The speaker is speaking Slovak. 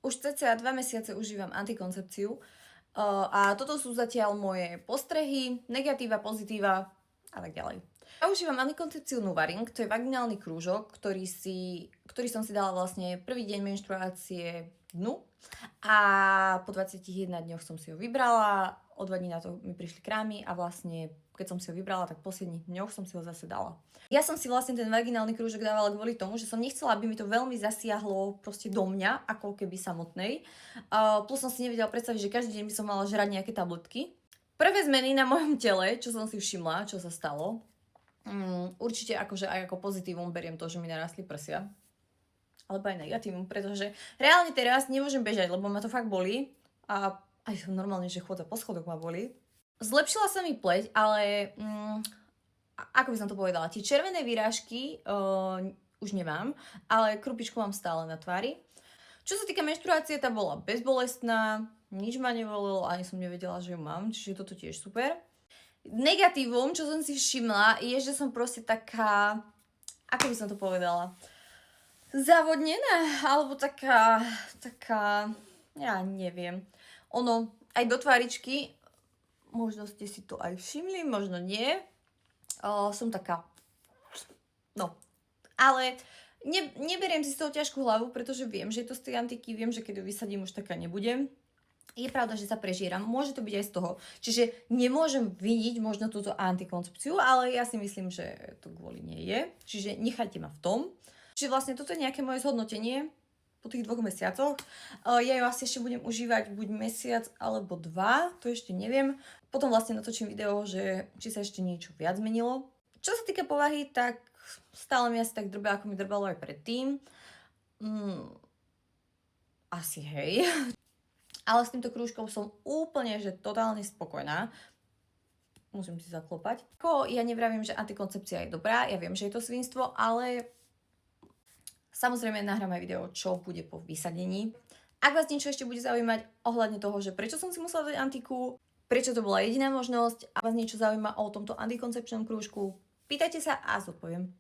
Už cca 2 mesiace užívam antikoncepciu a toto sú zatiaľ moje postrehy, negatíva, pozitíva a tak ďalej. Ja užívam antikoncepciu Nuvaring, to je vaginálny krúžok, ktorý som si dala vlastne prvý deň menštruácie dnu a po 21 dňoch som si ho vybrala, o 2 dní na to mi prišli krámy a vlastne keď som si ho vybrala, tak po 7 dňoch som si ho zase dala. Ja som si vlastne ten vaginálny krúžok dávala kvôli tomu, že som nechcela, aby mi to veľmi zasiahlo proste do mňa, ako keby samotnej. Plus som si nevedela predstaviť, že každý deň by som mala žrať nejaké tabletky. Prvé zmeny na mojom tele, čo som si všimla, čo sa stalo, určite akože aj ako pozitívum beriem to, že mi narastli prsia. Alebo aj negatívum, pretože reálne teraz nemôžem bežať, lebo ma to fakt bolí a aj normálne, že chôdza po schodoch ma bolí. Zlepšila sa mi pleť, ale ako by som to povedala, tie červené výrážky už nemám, ale krupičku mám stále na tvári. Čo sa týka menštruácie, tá bola bezbolestná, nič ma nebolelo, ani som nevedela, že ju mám, čiže toto tiež super. Negatívum, čo som si všimla, je, že som proste taká, ako by som to povedala, zavodnená, alebo taká, ja neviem. Ono, aj do tváričky, možno ste si to aj všimli, možno nie. Som taká, no, ale neberiem si z toho ťažkú hlavu, pretože viem, že je to z tej antiky, viem, že keď ju vysadím, už taká nebudem. Je pravda, že sa prežieram, môže to byť aj z toho. Čiže nemôžem viniť možno túto antikoncepciu, ale ja si myslím, že to kvôli nej je. Čiže nechajte ma v tom. Čiže vlastne toto je nejaké moje zhodnotenie po tých 2 mesiacoch. Ja ju asi ešte budem užívať buď mesiac alebo 2, to ešte neviem. Potom vlastne natočím video, že či sa ešte niečo viac zmenilo. Čo sa týka povahy, tak stále mi asi tak drbá, ako mi drbalo aj predtým. Asi hej. Ale s týmto krúžkom som úplne, že totálne spokojná. Musím si zaklopať. Ja nevravím, že antikoncepcia je dobrá, ja viem, že je to svinstvo, ale samozrejme nahrám aj video, čo bude po vysadení. Ak vás niečo ešte bude zaujímať ohľadne toho, že prečo som si musela dať antiku, prečo to bola jediná možnosť, ak vás niečo zaujíma o tomto antikoncepčnom krúžku, pýtajte sa a zodpoviem.